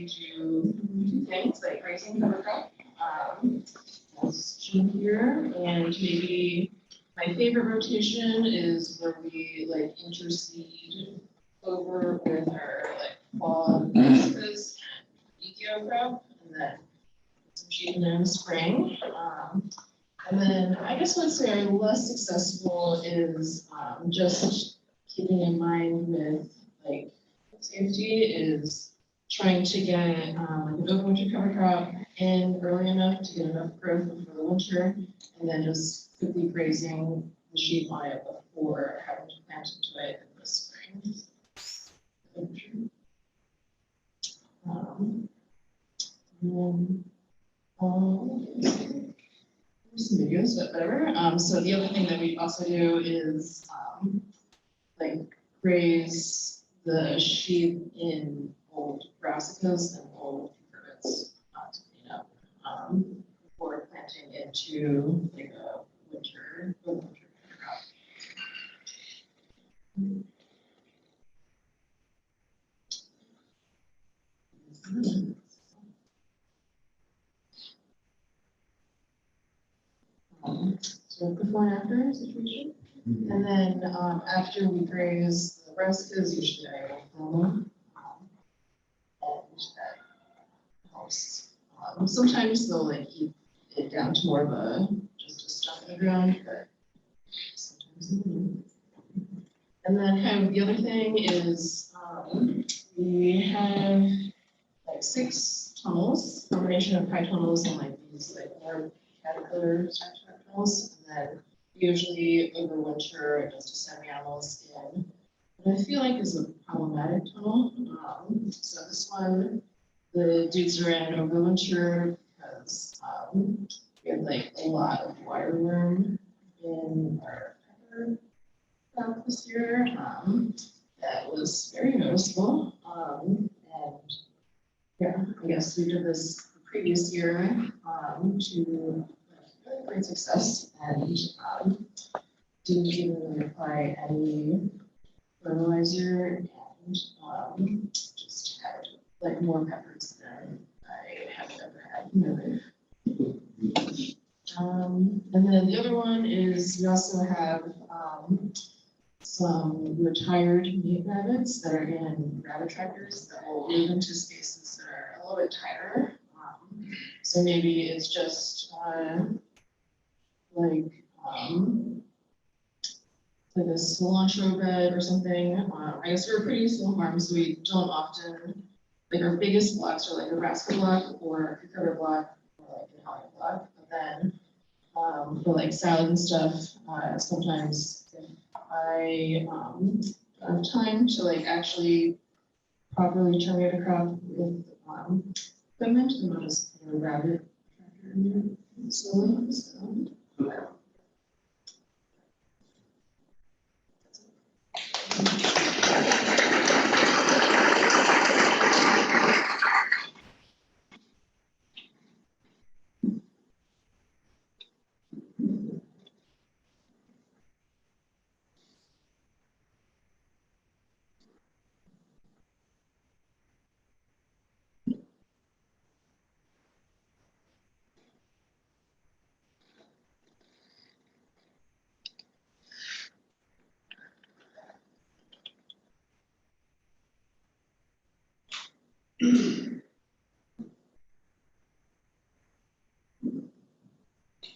we do two things like grazing cover crop, as shown here, and maybe my favorite rotation is where we like interseed over with our like fall brassicas and eco crop, and then some sheep in there in the spring. And then I guess I would say our less successful is just keeping in mind with like safety is trying to get an overwinter cover crop in early enough to get enough growth before the winter, and then just quickly grazing the sheep on it before having to plant into it in the spring. Some videos, but whatever. So the other thing that we also do is like graze the sheep in old brassicas and old cucurbits to clean up before planting into like a winter crop. So before and after situation. And then after we graze the brassicas, usually I will film them. And that helps. Sometimes they'll like keep it down to more of a just a stump in the ground, but sometimes they don't. And then kind of the other thing is we have like 6 tunnels, combination of high tunnels and like these like more caterpillar structure tunnels, and then usually over winter just to send animals in. What I feel like is a problematic tunnel. So this one, the dudes are in over winter because we had like a lot of wireworm in our pepper crop this year. That was very noticeable. And yeah, I guess we did this the previous year to really great success and didn't even really apply any fertilizer and just had like more peppers than I have ever had in my life. And then the other one is we also have some retired meat rabbits that are in rabbit trackers that will move into spaces that are a little bit tighter. So maybe it's just like a cilantro bed or something. I guess we're a pretty small farm, so we don't often, like our biggest blocks are like a brassica block or a cucumber block or like an allium block. But then for like salad and stuff, sometimes if I have time to like actually properly terminate a crop with equipment, and I'll just put a rabbit tractor in there slowly. So.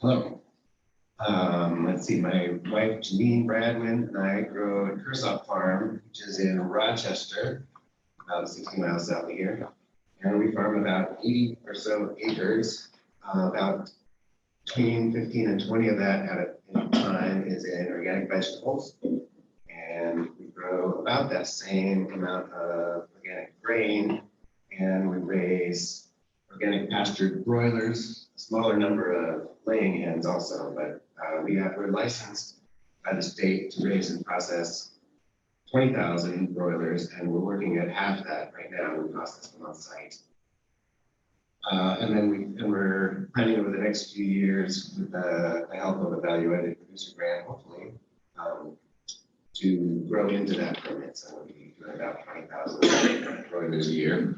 Hello. Let's see, my wife Janine Bradwin and I grow at Kirsop Farm, which is in Rochester, about 60 miles south of here. And we farm about 80 or so acres. About between 15 and 20 of that at a time is in organic vegetables. And we grow about that same amount of organic grain. And we raise organic pastured broilers, a smaller number of laying hens also, but we're licensed by the state to raise and process 20,000 broilers, and we're working at half that right now. We process them on site. And then we're planning over the next few years with the help of a value-added producer grant, hopefully, to grow into that permit. So we'll be doing about 20,000 broilers a year.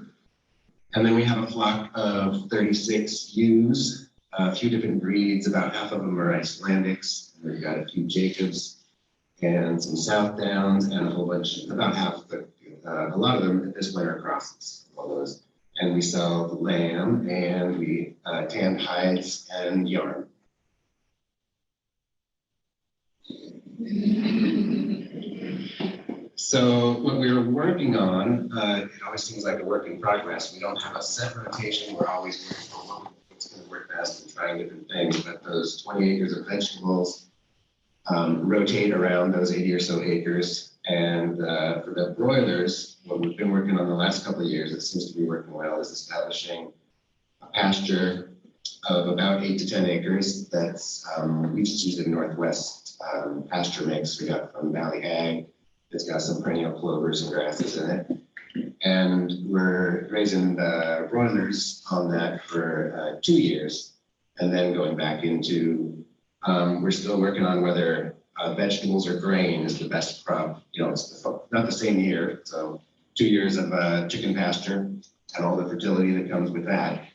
And then we have a flock of 36 ewes, a few different breeds, about half of them are Icelandics. And we've got a few Jacobs and some South Downs and a whole bunch, about half, but a lot of them at this point are crosses. All those. And we sell the lamb and we tan hides and yarn. So what we were working on, it always seems like a work in progress. We don't have a set rotation. We're always working on what's going to work best and trying different things. But those 20 acres of vegetables rotate around those 80 or so acres. And for the broilers, what we've been working on the last couple of years, it seems to be working well, is establishing a pasture of about 8 to 10 acres. That's we just use a Northwest pasture mix we got from Valley Ag. It's got some perennial clovers and grasses in it. And we're raising the broilers on that for 2 years. And then going back into, we're still working on whether vegetables or grain is the best crop. You know, it's not the same year. So 2 years of chicken pasture and all the fertility that comes with that.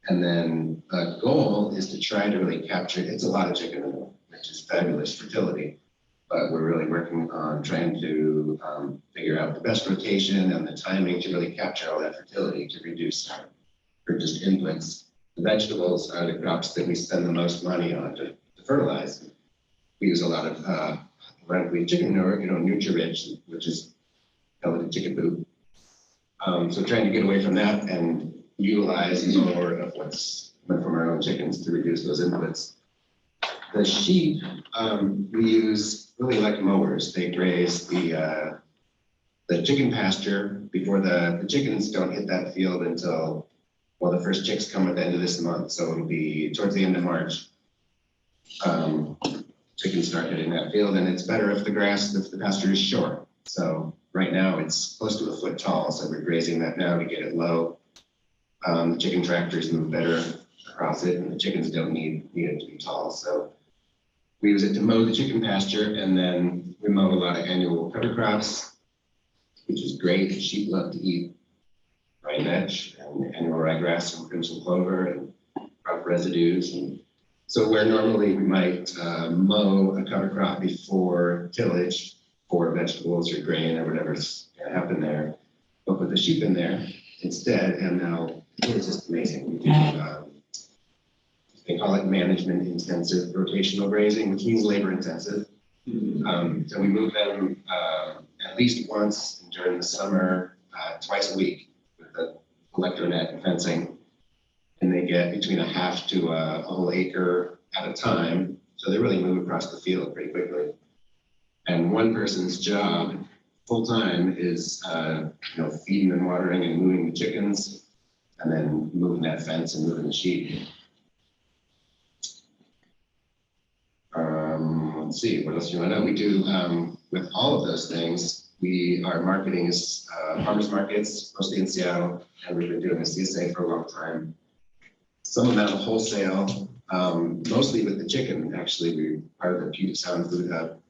And then the goal is to try to really capture, it's a lot of chicken, which is fabulous fertility. But we're really working on trying to figure out the best rotation and the timing to really capture all that fertility to reduce purchased inputs. The vegetables are the crops that we spend the most money on to fertilize. We use a lot of ironically chicken manure, you know, nutri-rich, which is pelleted chicken poop. So trying to get away from that and utilize more of what's from our own chickens to reduce those inputs. The sheep, we use really like mowers. They graze the chicken pasture before the chickens don't hit that field until, well, the first chicks come at the end of this month. So it'll be towards the end of March. Chickens start hitting that field, and it's better if the pasture is short. So right now it's close to a foot tall. So we're grazing that now to get it low. The chicken tractors move better across it, and the chickens don't need it to be tall. So we use it to mow the chicken pasture, and then we mow a lot of annual cover crops, which is great. Sheep love to eat rye vetch and annual ryegrass and crimson clover and crop residues. And so where normally we might mow a cover crop before tillage for vegetables or grain or whatever's going to happen there, but put the sheep in there instead, and now it's just amazing. We do, they call it management intensive rotational grazing, which means labor intensive. So we move them at least once during the summer, twice a week with the collector net and fencing. And they get between a half to a whole acre at a time. So they really move across the field pretty quickly. And one person's job full time is feeding and watering and moving the chickens, and then moving that fence and moving the sheep. Let's see, what else do you want to know? We do, with all of those things, our marketing is farmers markets, mostly in Seattle, and we've been doing a CSA for a long time. Some amount of wholesale, mostly with the chicken. Actually, we're part of the Puget Sound Food Hub,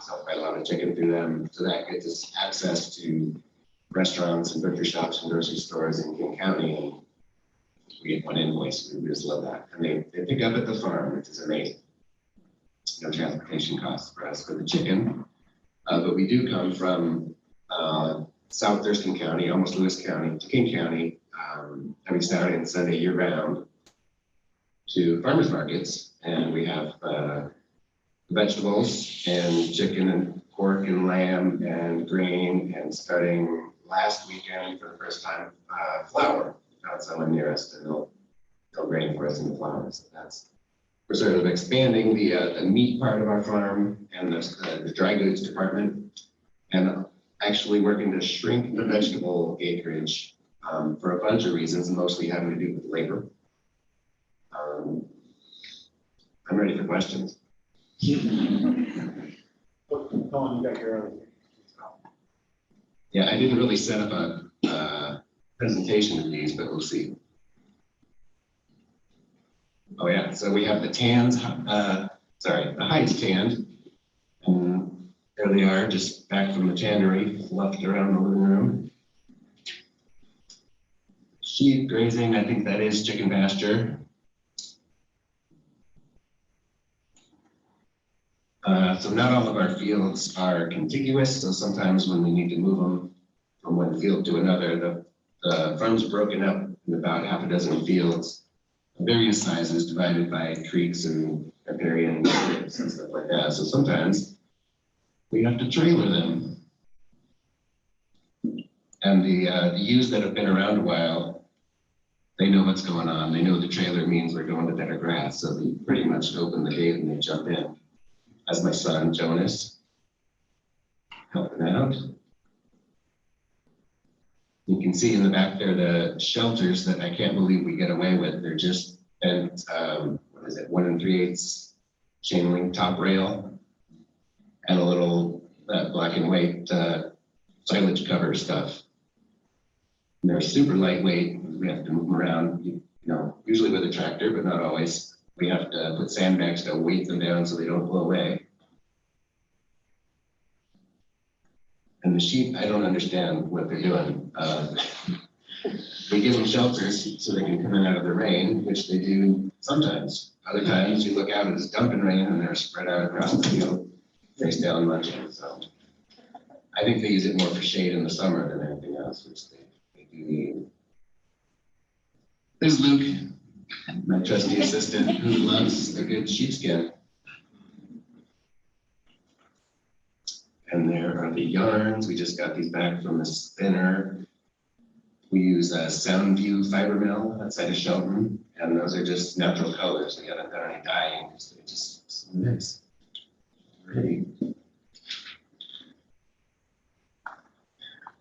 sell quite a lot of chicken through them. So that gets us access to restaurants and butcher shops and grocery stores in King County. And we get one invoice, we just love that. And they pick up at the farm, which is amazing. No transportation costs for us for the chicken, but we do come from South Thurston County, almost Lewis County, to King County, every Saturday and Sunday year round to farmers markets, and we have vegetables and chicken and pork and lamb and grain, and starting last weekend for the first time, flour. We found someone near us to mill grain for us in the flour, so we're sort of expanding the meat part of our farm and the dry goods department, and actually working to shrink the vegetable acreage for a bunch of reasons, mostly having to do with labor. I'm ready for questions. Colin, you got your other. Yeah, I didn't really set up a presentation of these, but we'll see. Oh yeah, so we have the tans, the hides tanned. And there they are, just back from the tannery, left around the living room. sheep grazing, I think that is chicken pasture. So not all of our fields are contiguous, so sometimes when we need to move them from one field to another, the farm's broken up in about half a dozen fields, various sizes divided by creeks and riparian areas and stuff like that. So sometimes we have to trailer them. And the ewes that have been around a while, they know what's going on. They know the trailer means we're going to better grass. So they pretty much open the gate and they jump in. As my son, Jonas, helping out. You can see in the back there, the shelters that I can't believe we get away with. They're just bent, 1 3/8 chain link top rail and a little black and white silage cover stuff. And they're super lightweight. We have to move them around, usually with a tractor, but not always. We have to put sandbags to weight them down so they don't blow away. And the sheep, I don't understand what they're doing. We give them shelters so they can come in out of the rain, which they do sometimes. Other times you look out, it's dumping rain and they're spread out across the field, face down munching. So I think they use it more for shade in the summer than anything else, which they do need. There's Luke, my trusty assistant, who loves a good sheepskin. And there are the yarns. We just got these back from the spinner. We use a Soundview fiber mill outside of Shelton, and those are just natural colors. We haven't done any dyeing. It's just so nice. Great.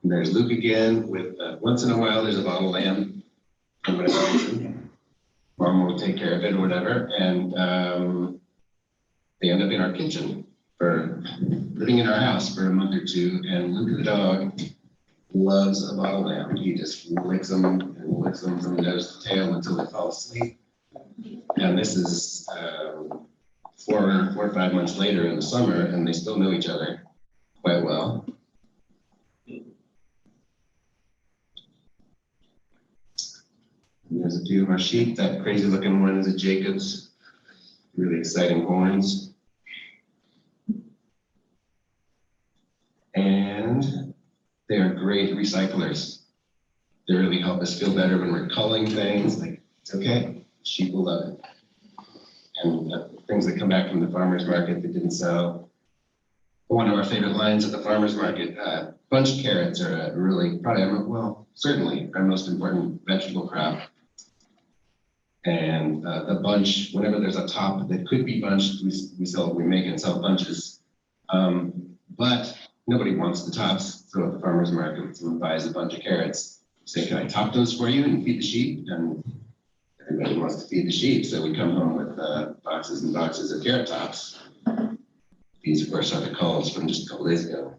And there's Luke again with once in a while there's a bottle lamb. For whatever reason. Mom will take care of it or whatever, and they end up in our kitchen for living in our house for a month or two. And Luke the dog loves a bottle lamb. He just licks them and licks them from nose to tail until they fall asleep. And this is 4 or 5 months later in the summer, and they still know each other quite well. There's a few of our sheep. That crazy looking one is a Jacob's. Really exciting horns. And they are great recyclers. They really help us feel better when we're culling things. Like, it's okay, sheep will love it. And things that come back from the farmer's market that didn't sell. One of our favorite lines at the farmer's market, bunch carrots are a really, certainly our most important vegetable crop. And the bunch, whenever there's a top that could be bunched, we make and sell bunches. But nobody wants the tops. So at the farmer's market, someone buys a bunch of carrots. Say, can I top those for you and feed the sheep? And everybody wants to feed the sheep. So we come home with boxes and boxes of carrot tops. These, of course, are the culls from just a couple days ago.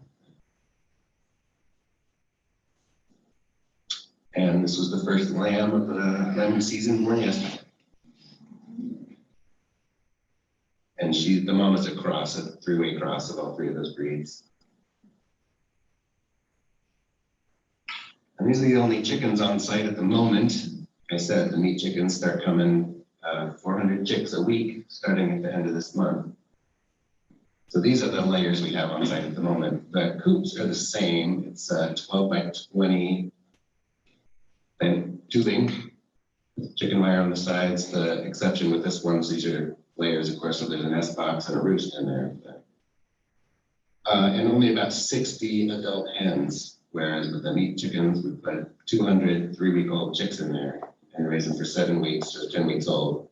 And this was the first lamb of the lambing season born yesterday. And the mom is a cross, a 3-way cross of all 3 of those breeds. And these are the only chickens on site at the moment. Like I said, the meat chickens start coming 400 chicks a week starting at the end of this month. So these are the layers we have on site at the moment. The coops are the same. It's 12 by 20 and tubing, chicken wire on the sides. The exception with this one is these are layers, of course, so there's a nest box and a roost in there. And only about 60 adult hens, whereas with the meat chickens, we put 200 3-week-old chicks in there and raise them for 7 weeks or 10 weeks old.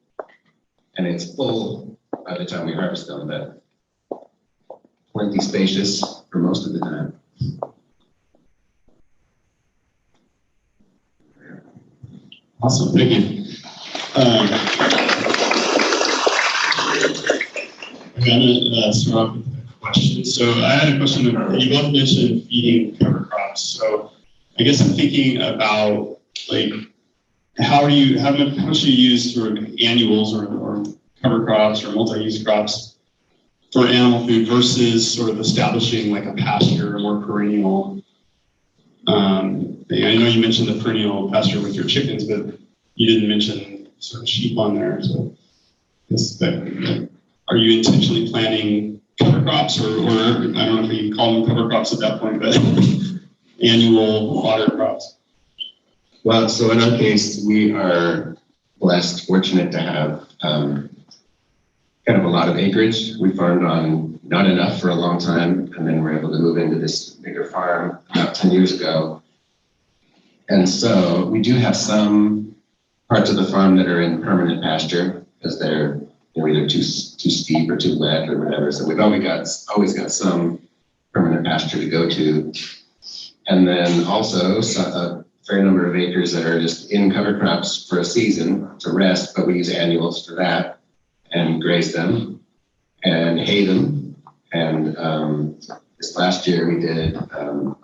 And it's full by the time we harvest them, but plenty spacious for most of the time. Awesome, thank you. I'm gonna start off with a question. So I had a question. You both mentioned feeding cover crops. So I guess I'm thinking about like how much do you use for annuals or cover crops or multi-use crops for animal food versus sort of establishing like a pasture or more perennial thing. I know you mentioned the perennial pasture with your chickens, but you didn't mention sort of sheep on there. So, are you intentionally planting cover crops, or I don't know if you can call them cover crops at that point, but annual fodder crops? Well, so in our case, we are blessed, fortunate to have kind of a lot of acreage. We farmed on not enough for a long time, and then we're able to move into this bigger farm about 10 years ago. And so we do have some parts of the farm that are in permanent pasture because they're either too steep or too wet or whatever. So we've always got some permanent pasture to go to. And then also a fair number of acres that are just in cover crops for a season to rest, but we use annuals for that and graze them and hay them. And this last year we did a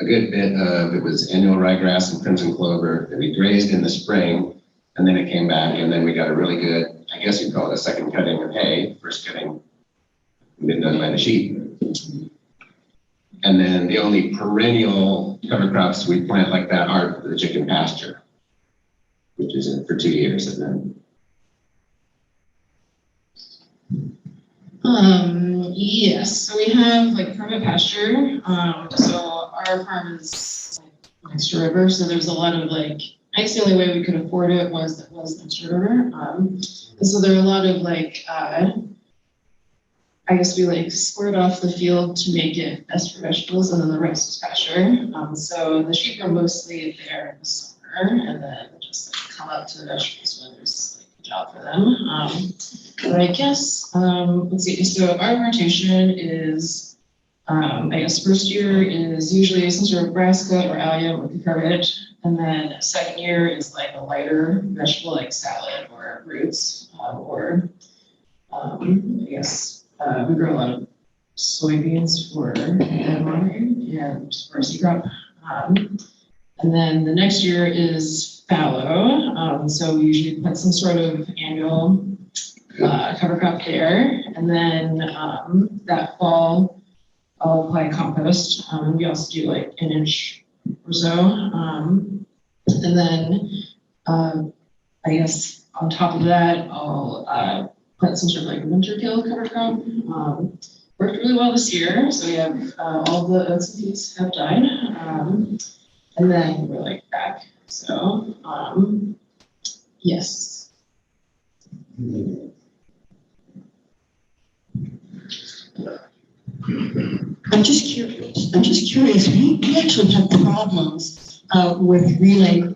good bit of, it was annual ryegrass and crimson clover that we grazed in the spring, and then it came back, and then we got a really good, I guess you'd call it a second cutting of hay. First cutting been done by the sheep. And then the only perennial cover crops we plant like that are the chicken pasture, which is for 2 years, and then. Yes, so we have like permanent pasture. So our farm is like next to a river, so there's a lot of like, I guess the only way we could afford it was next to a river. And so there are a lot of like, I guess we like squared off the field to make it best for vegetables, and then the rest is pasture. So the sheep are mostly there in the summer, and then just like come up to the vegetables when there's like a job for them. But I guess, let's see, so our rotation is, I guess first year is usually some sort of brassica or allium or cucurbit, and then second year is like a lighter vegetable like salad or roots, or I guess we grow a lot of soybeans for edamame and for a seed crop. And then the next year is fallow, so we usually put some sort of annual cover crop there, and then that fall I'll apply compost. We also do like an inch or so, and then I guess on top of that I'll put some sort of like winter kill cover crop. Worked really well this year, so we have all the oats and peas have died, and then we're like back. So yes. I'm just curious. We actually had problems with relay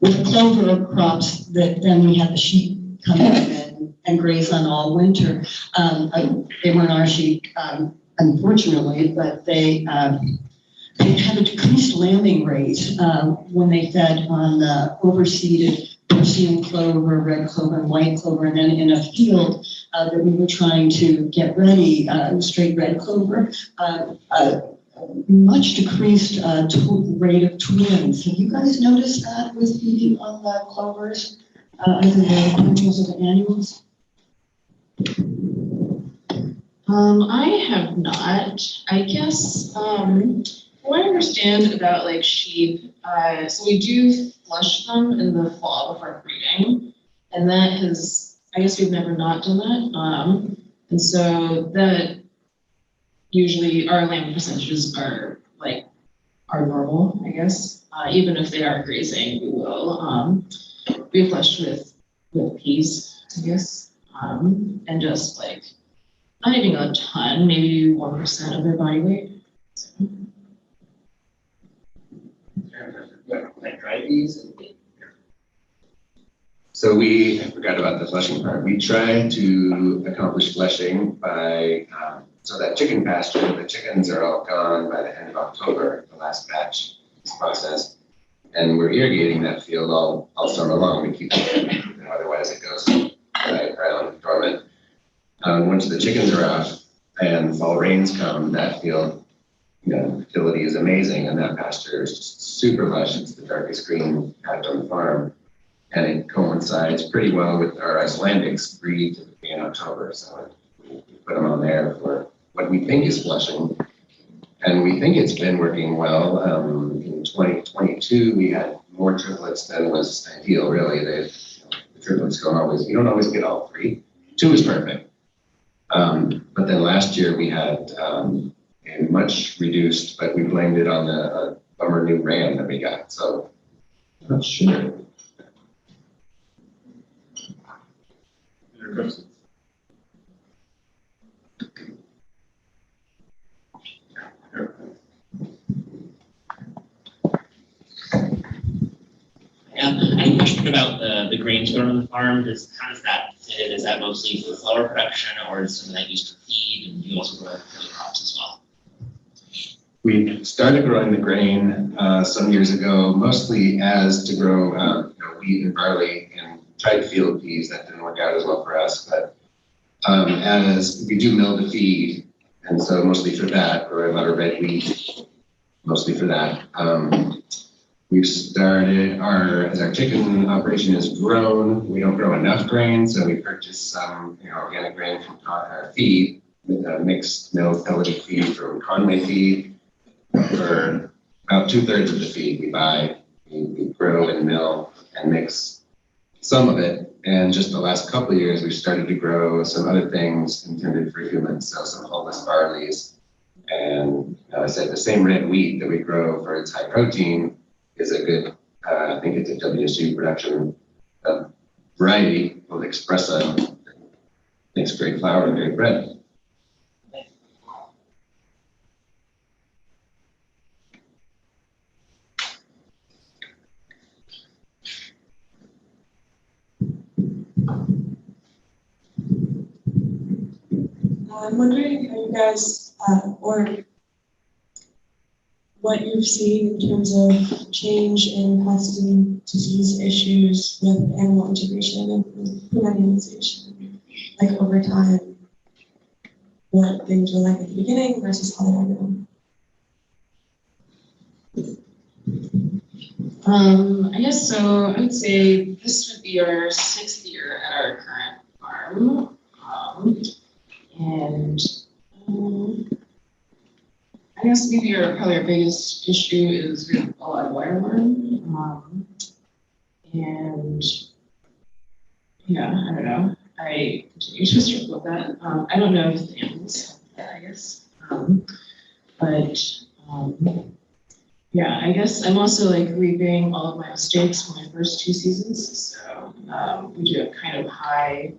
with clover crops that then we had the sheep come in and graze on all winter. They weren't our sheep, unfortunately, but they had a decreased lambing rate when they fed on the overseeded Persian clover, red clover, and white clover, and then in a field that we were trying to get ready, straight red clover, much decreased rate of twins. Have you guys noticed that with feeding on the clovers, either the perennials or the annuals? I have not. I guess what I understand about like sheep, so we do flush them in the fall before breeding, and that has, I guess we've never not done that. And so that usually our lamb percentages are normal, I guess. Even if they are grazing, we will be flushed with peas, I guess, and just like not even a ton, maybe 1% of their body weight. So. Like dry peas. So I forgot about the flushing part. We try to accomplish flushing by, so that chicken pasture, the chickens are all gone by the end of October, the last batch is processed. And we're irrigating that field all summer long. We keep it, otherwise it goes right dormant. Once the chickens are off and fall rains come, that field, fertility is amazing, and that pasture is just super lush. It's the darkest green patch on the farm, and it coincides pretty well with our Icelandics breed in October. So we put them on there for what we think is flushing, And we think it's been working well. In 2022, we had more triplets than was ideal, really. The triplets you don't always get all three. 2 is perfect. But then last year we had a much reduced, but we blamed it on the bummer new ram that we got. So I'm not sure. Other questions? Yeah, I have a question about the grain store on the farm. How does that fit? Is that mostly for flour production, or is some of that used for feed? And you also grow other crops as well? We started growing the grain some years ago, mostly as to grow wheat and barley and tried field peas. That didn't work out as well for us, but as we do mill the feed, and so mostly for that, grow a lot of red wheat, mostly for that. We've started as our chicken operation has grown, we don't grow enough grain, so we purchased some organic grain from our feed with a mixed milled pelleted feed from Conway Feed. For about 2/3 of the feed we buy, we grow and mill and mix some of it. And just the last couple of years, we've started to grow some other things intended for humans, so some hulless barleys. And I said the same red wheat that we grow for its high protein is a good, I think it's a WSU production variety called Espresso. Makes great flour and great bread. I'm wondering how you guys, or what you've seen in terms of change in pest and disease issues with animal integration and with perennialization, like over time, what things were like at the beginning versus how they are now. I guess so. I would say this would be our 6th year at our current farm. And I guess maybe probably our biggest issue is we have a lot of wireworm. And yeah, I don't know. I continue to struggle with that. I don't know if the animals have that, I guess. Yeah, I guess I'm also like reaping all of my mistakes from my first 2 seasons. So we do have kind of high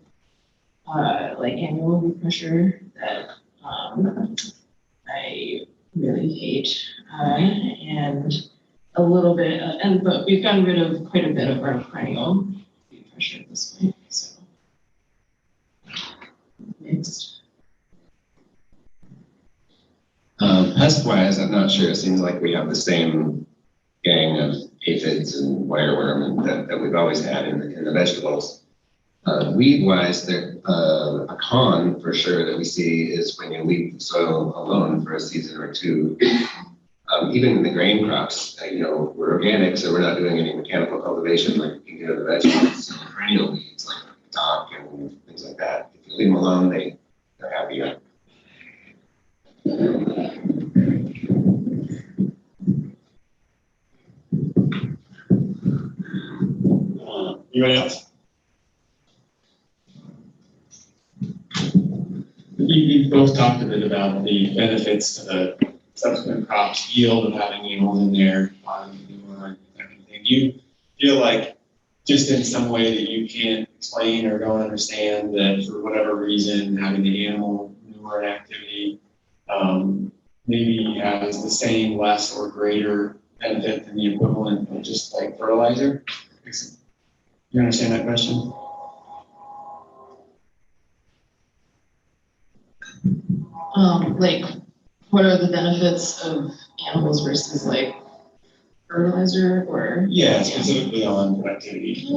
like annual root pressure that I really hate, and a little bit, but we've gotten rid of quite a bit of our perennial root pressure at this point. So mixed. Pest-wise, I'm not sure. It seems like we have the same gang of aphids and wireworm that we've always had in the vegetables. Weed-wise, a con for sure that we see is when you leave the soil alone for a season or 2. Even in the grain crops, we're organic, so we're not doing any mechanical cultivation like you can do in the vegetables. So perennial weeds like dock and things like that, if you leave them alone, they're happier. Anybody else? You both talked a bit about the benefits to the subsequent crops, yield of having animals in there, manure, that kind of thing. Do you feel like just in some way that you can't explain or don't understand that for whatever reason having the animal manure and activity maybe has the same, less, or greater benefit than the equivalent of just like fertilizer? You understand that question? Like, what are the benefits of animals versus like fertilizer or? Yeah, specifically on productivity.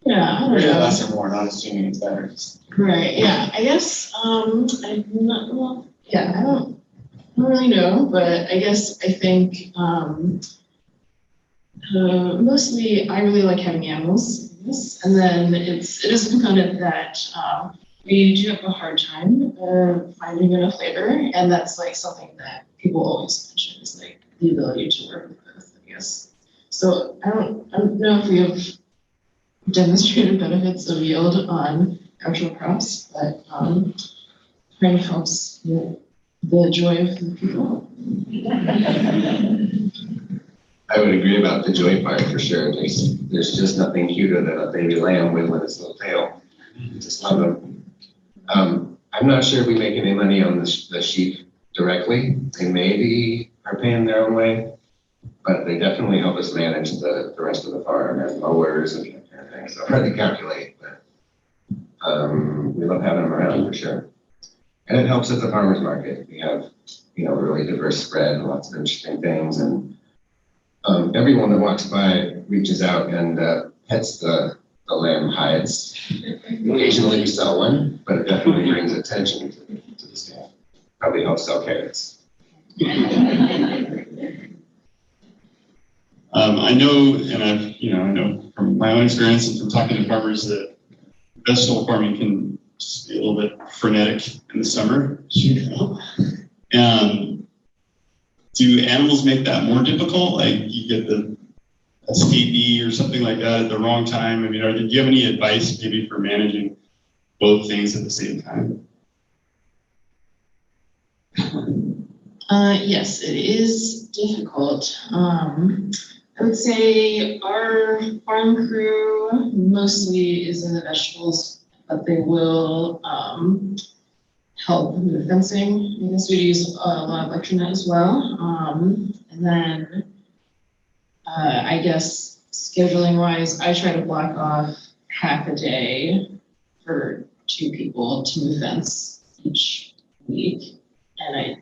Yeah, I don't Greater, know. less, or more, not assuming it's better. Right, yeah, I guess, I'm not, well, yeah, I don't really know, but I guess I think, mostly I really like having animals, yes, and then it is a component that, we do have a hard time finding enough labor, and that's like something that people always mention is like the ability to work with both, I guess. So I don't know if we have demonstrated benefits of yield on actual crops, but kind of helps the joy of the people. I would agree about the joy part for sure. There's just nothing cuter than a baby lamb with its little tail. Just love them. I'm not sure if we make any money on the sheep directly. They maybe are paying their own way, but they definitely help us manage the rest of the farm and mowers and that kind of thing. So hard to calculate, but we love having them around for sure. And it helps at the farmer's market. We have, a really diverse spread, lots of interesting things, and everyone that walks by reaches out and pets the lamb hides. Occasionally we sell one, but it definitely brings attention to the staff. Probably helps sell carrots. I know, and I know from my own experience and from talking to farmers that vegetable farming can just be a little bit frenetic in the summer. Do animals make that more difficult? Like you get the escapee or something like that at the wrong time? I mean, do you have any advice maybe for managing both things at the same time? Yes, it is difficult. I would say our farm crew mostly is in the vegetables, but they will help with the fencing. I guess we use a lot of electronet as well. And then I guess scheduling wise, I try to block off half a day for 2 people to move fence each week. And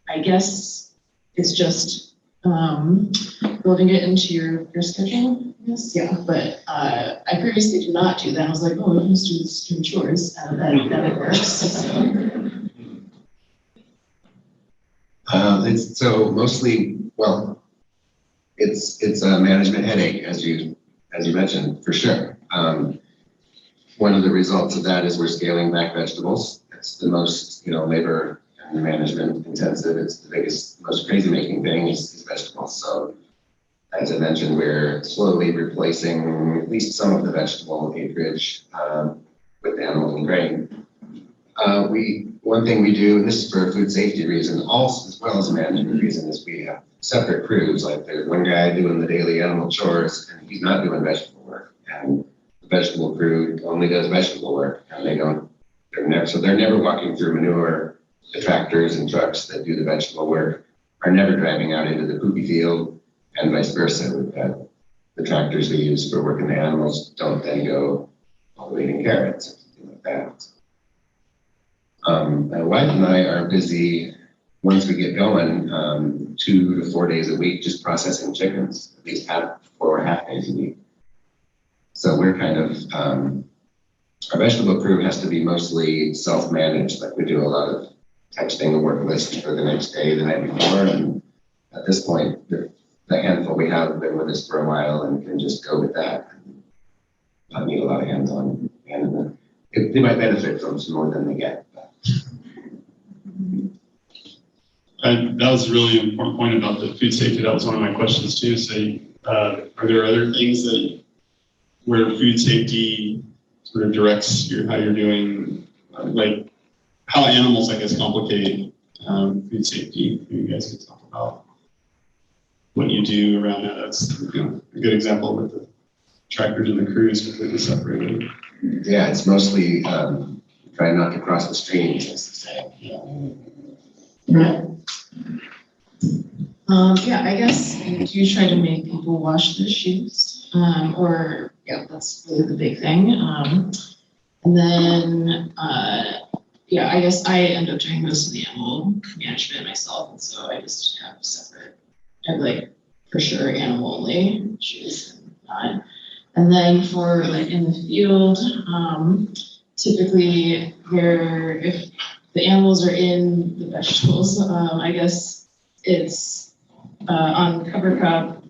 I guess it's just building it into your schedule, I guess. Yeah, but I previously did not do that. I was like, oh, I just do this through chores, and that it works. So. It's so mostly, well, it's a management headache, as you mentioned, for sure. One of the results of that is we're scaling back vegetables. It's the most, labor and management intensive. It's the biggest, most crazy making thing is vegetables. So as I mentioned, we're slowly replacing at least some of the vegetable acreage with animals and grain. One thing we do, and this is for a food safety reason, also as well as a management reason, is we have separate crews. Like there's one guy doing the daily animal chores, and he's not doing vegetable work. And the vegetable crew only does vegetable work, and they're never walking through manure. The tractors and trucks that do the vegetable work are never driving out into the poopy field, and vice versa. We've got the tractors we use for working the animals don't then go cultivating carrots or something like that. My wife and I are busy, once we get going, 2 to 4 days a week just processing chickens, at least 4 or half days a week. So we're kind of, our vegetable crew has to be mostly self-managed. Like we do a lot of texting a work list for the next day, the night before, and at this point, the handful we have been with us for a while and can just go with that. Not need a lot of hands-on management. They might benefit from some more than they get. That was a really important point about the food safety. That was one of my questions too. So, are there other things where food safety sort of directs how you're doing, like how animals, I guess, complicate food safety? You guys can talk about what you do around that. That's a good example with the tractors and the crews completely separated. Yeah, it's mostly trying not to cross the streams, as they say. Yeah, I guess you try to make people wash their shoes, that's really the big thing. And then, I guess I end up doing most of the animal management myself, and so I just have separate, for sure animal only shoes. And then for in the field, typically if the animals are in the vegetables, I guess it's on cover crop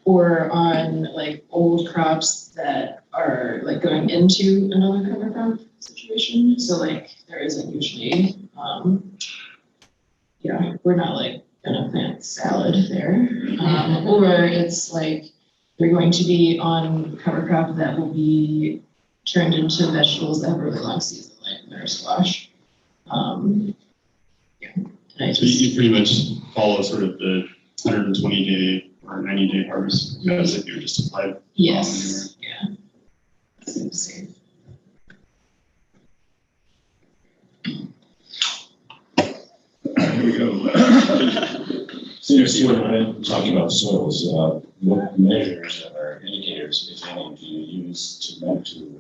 or on old crops that are like going into another cover crop situation. So like there isn't usually, we're not like gonna plant salad there. Or it's like they're going to be on cover crop that will be turned into vegetables that have a really long season, like winter squash. And I So just, you pretty much follow sort of the 120-day or 90-day harvest as if you were just applied. yes, yeah. Seems safe. Here we go. Since we're talking about soils, what measures or indicators, if any, do you use to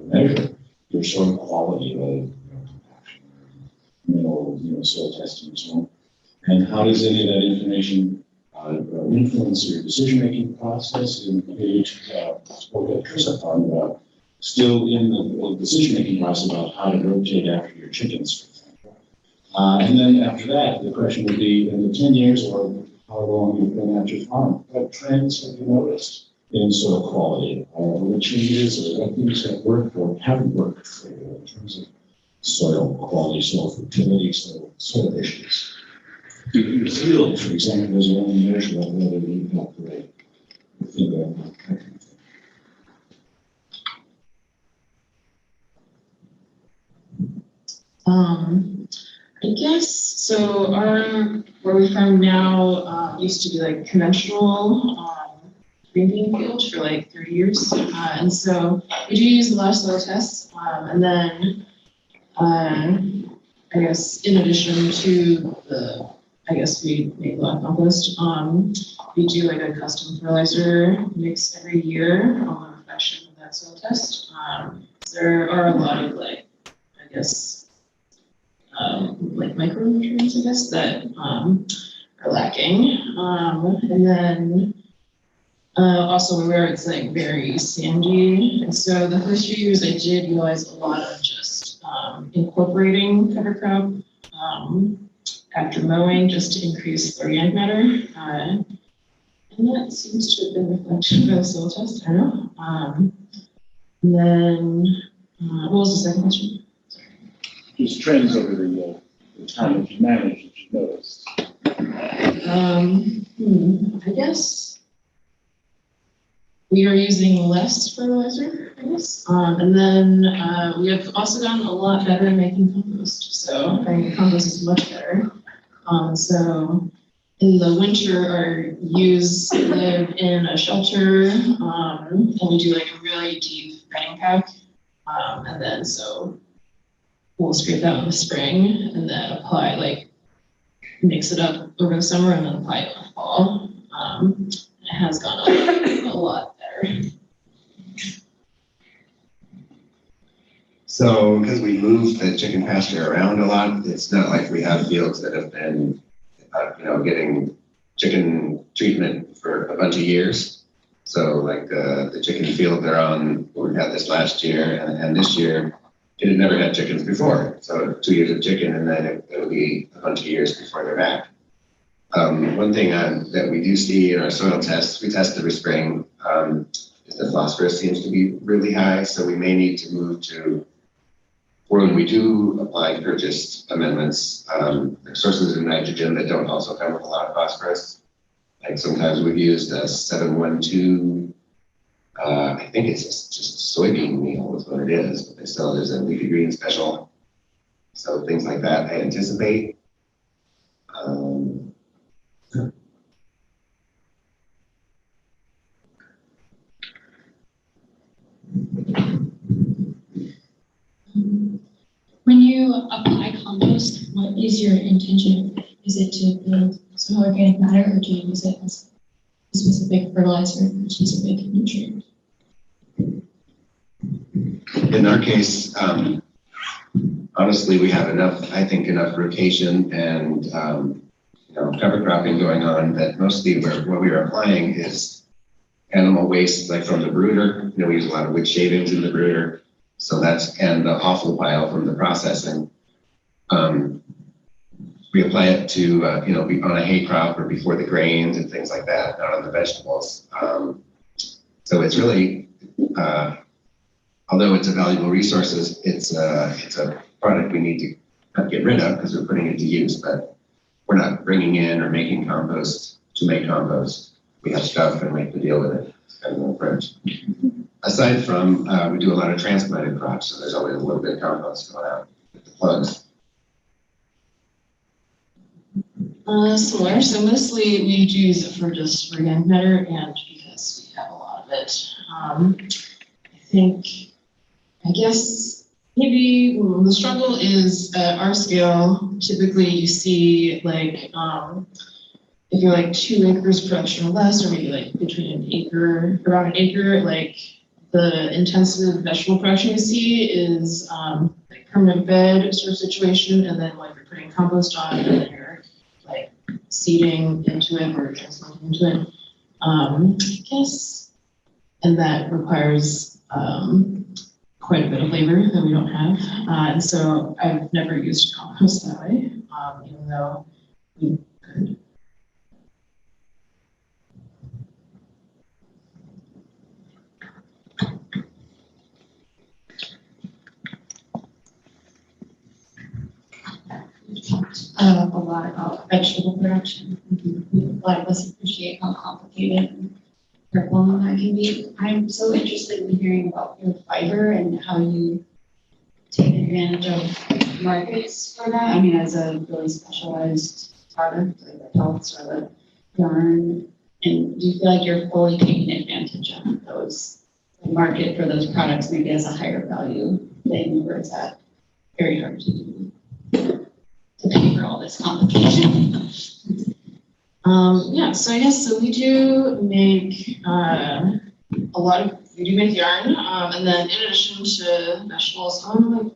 measure your soil quality, like soil testing and so on? And how does any of that information influence your decision-making process? And you spoke at Kirsop Farm about still in the decision-making process about how to rotate after your chickens. And then after that, the question would be, in the 10 years or how long you've been at your farm, what trends have you noticed in soil quality? What changes or what things have worked or haven't worked for you in terms of soil quality, soil fertility, soil issues? Your field, for example, is one measure of whether you operate within that kind of thing. I guess, so where we farm now, used to be like conventional, green bean field for like 30 years. And so we do use a lot of soil tests. And then, I guess in addition to we make a lot of compost. We do like a custom fertilizer mix every year on the reflection of that soil test. There are a lot of like micronutrients, that are lacking. And then also where it's like very sandy. And so the first few years I did utilize a lot of just incorporating cover crop after mowing just to increase organic matter. And that seems to have been reflected by the soil test. I don't know. And then what was the second question? Just trends over the time that you managed, that you noticed. I guess we are using less fertilizer, I guess. And then we have also gotten a lot better at making compost. So I think compost is much better. So in the winter, our ewes live in a shelter, and we do like a really deep bedding pack. And then so we'll scrape that in the spring and then apply, mix it up over the summer and then apply it in the fall. It has gone a lot better. So because we moved the chicken pasture around a lot, it's not like we have fields that have been, getting chicken treatment for a bunch of years. So like the chicken field they're on, we had this last year and this year, it had never had chickens before. So 2 years of chicken and then it'll be a bunch of years before they're back. One thing that we do see in our soil tests, we test every spring, is the phosphorus seems to be really high. So we may need to move to, when we do apply purchased amendments, sources of nitrogen that don't also come with a lot of phosphorus. Like sometimes we've used a 712, I think it's just soybean meal is what it is, but they sell it as a leafy green special. So things like that I anticipate. When you apply compost, what is your intention? Is it to build soil organic matter, or do you use it as a specific fertilizer or specific nutrient? In our case, honestly, we have enough rotation and cover cropping going on that mostly what we are applying is animal waste, like from the brooder. We use a lot of wood shavings in the brooder. So and the offal pile from the processing. We apply it to, be on a hay crop or before the grains and things like that, not on the vegetables. So it's really, although it's a valuable resource, it's a product we need to not get rid of because we're putting it to use, but we're not bringing in or making compost to make compost. We have stuff and we have to deal with it. It's kind of an approach. Aside from, we do a lot of transplanted crops, so there's always a little bit of compost going out with the plugs. Similar, so mostly we use it for just organic matter and because we have a lot of it. I guess maybe the struggle is at our scale, typically you see like, if you're like 2 acres production or less, or maybe like between around an acre, like the intensive vegetable production you see is like permanent bed sort of situation, and then like you're putting compost on, and then you're like seeding into it or transplanting into it. I guess, and that requires quite a bit of labor that we don't have. And so I've never used compost that way, even though we could. A lot about vegetable production. A lot of us appreciate how complicated and careful that can be. I'm so interested in hearing about your fiber and how you take advantage of markets for that. I mean, as a really specialized product, like the pelts or the yarn, and do you feel like you're fully taking advantage of those, the market for those products maybe as a higher value thing, or is that very hard to do? To pay for all this complication. Yeah, so I guess so we do make we do make yarn, and then in addition to vegetables, I'm like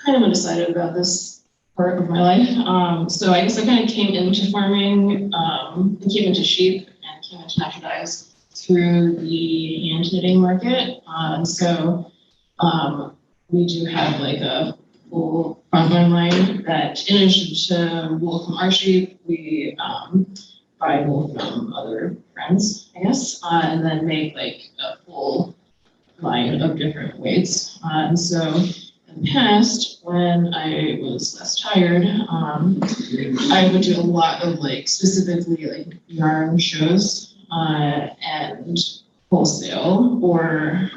kind of undecided about this part of my life. So I guess I kind of came into farming, came into sheep and came into natural dyes through the hand knitting market. So we do have like a full farm line that in addition to wool from our sheep, we buy wool from other friends, I guess, and then make like a full line of different weights. And so in the past, when I was less tired, I would do a lot of like specifically like yarn shows and wholesale, or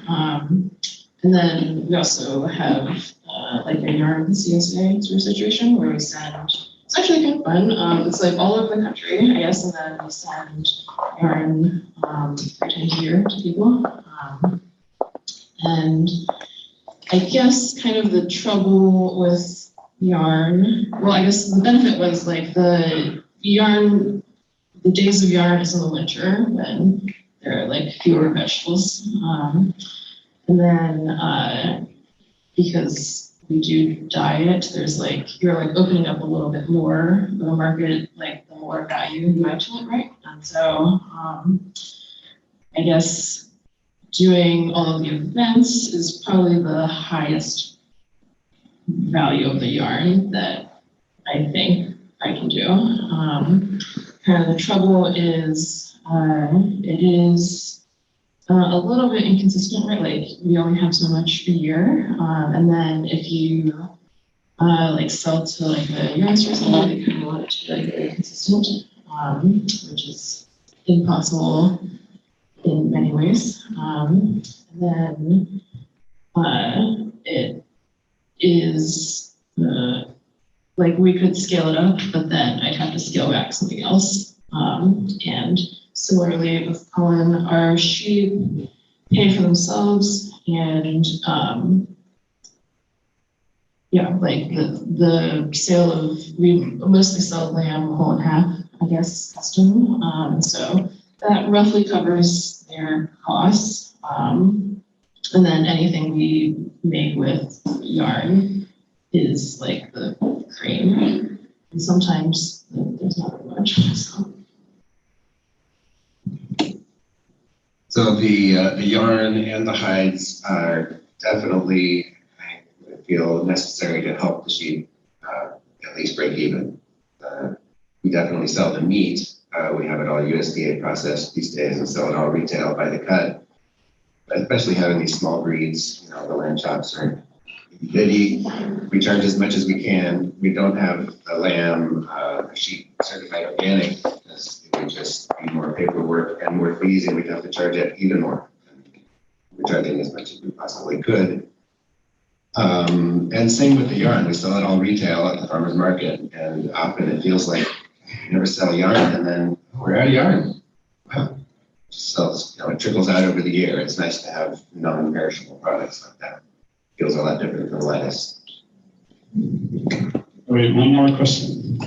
and then we also have like a yarn CSA sort of situation where we send. It's actually kind of fun. It's like all over the country, I guess, and then we send yarn 3 times a year to people. And I guess kind of the trouble with yarn, well, I guess the benefit was like the days of yarn is in the winter when there are like fewer vegetables. And then because we do dye it, there's like, you're like opening up a little bit more of the market, like the more value you add to it, right? And so I guess doing all of the events is probably the highest value of the yarn that I think I can do. Kind of the trouble is it is a little bit inconsistent, right? Like we only have so much a year, and then if you like sell to like a yarn store, they kind of want it to be like very consistent, which is impossible in many ways. And then it is like we could scale it up, but then I'd have to scale back something else. And similarly with Colin, our sheep pay for themselves, and yeah, like the sale of, we mostly sell lamb whole and half, I guess, custom. So that roughly covers their costs. And then anything we make with yarn is like the cream. And sometimes there's not very much. So the yarn and the hides are definitely, I feel, necessary to help the sheep at least break even. We definitely sell the meat. We have it all USDA processed these days and sell it all retail by the cut. especially having these small breeds, you know, the lamb chops are, we charge as much as we can. We don't have a lamb, sheep certified organic, because it would just be more paperwork and more fees, and we'd have to charge it even more. We're charging as much as we possibly could. And same with the yarn. We sell it all retail at the farmer's market, and often it feels like you never sell yarn, and then we're out of yarn. Wow. So, you know, it trickles out over the year. It's nice to have non-perishable products like that. Feels a lot different than lettuce. All right, one more question.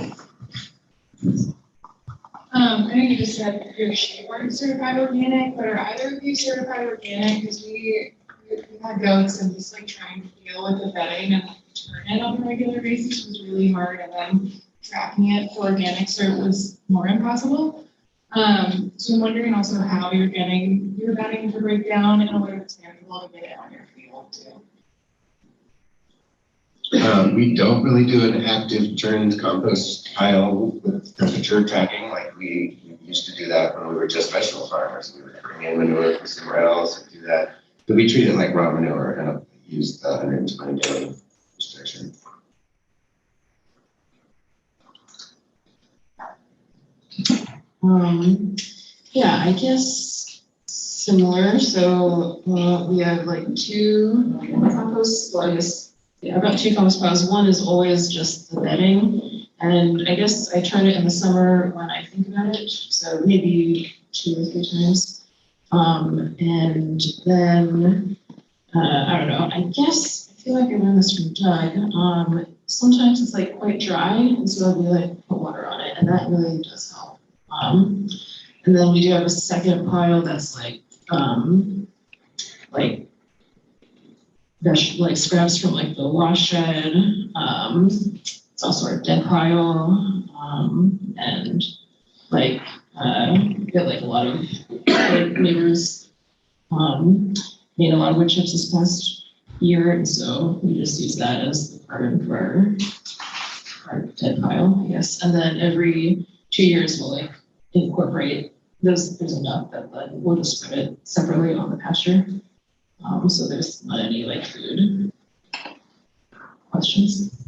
I know you just said your sheep weren't certified organic, but are either of you certified organic? Because we had goats and just like trying to deal with the vetting and turn it on a regular basis was really hard, and then tracking it for organic cert was more impossible. So I'm wondering also how you're getting your vetting to break down in a way that's manageable to get it on your field too. We don't really do an active churned compost pile with temperature tracking like we used to do that when we were just vegetable farmers. We would bring in manure from somewhere else and do that. But we treat it like raw manure and use the 120 day restriction. Yeah, I guess similar. So we have like two compost, well, I guess, yeah, about two compost piles. One is always just the bedding. And I guess I turn it in the summer when I think about it. So maybe 2 or 3 times. And then, I don't know, I guess, I feel like I learned this from Doug. Sometimes it's like quite dry, and so I'll be like, put water on it, and that really does help. And then we do have a second pile that's like scraps from like the wash shed. It's also our dead pile, and like we get like a lot of neighbors made a lot of wood chips this past year, and so we just use that as the carbon for our dead pile, I guess. And then every 2 years we'll like incorporate those. There's enough that we'll just spread it separately on the pasture. So there's not any like food questions.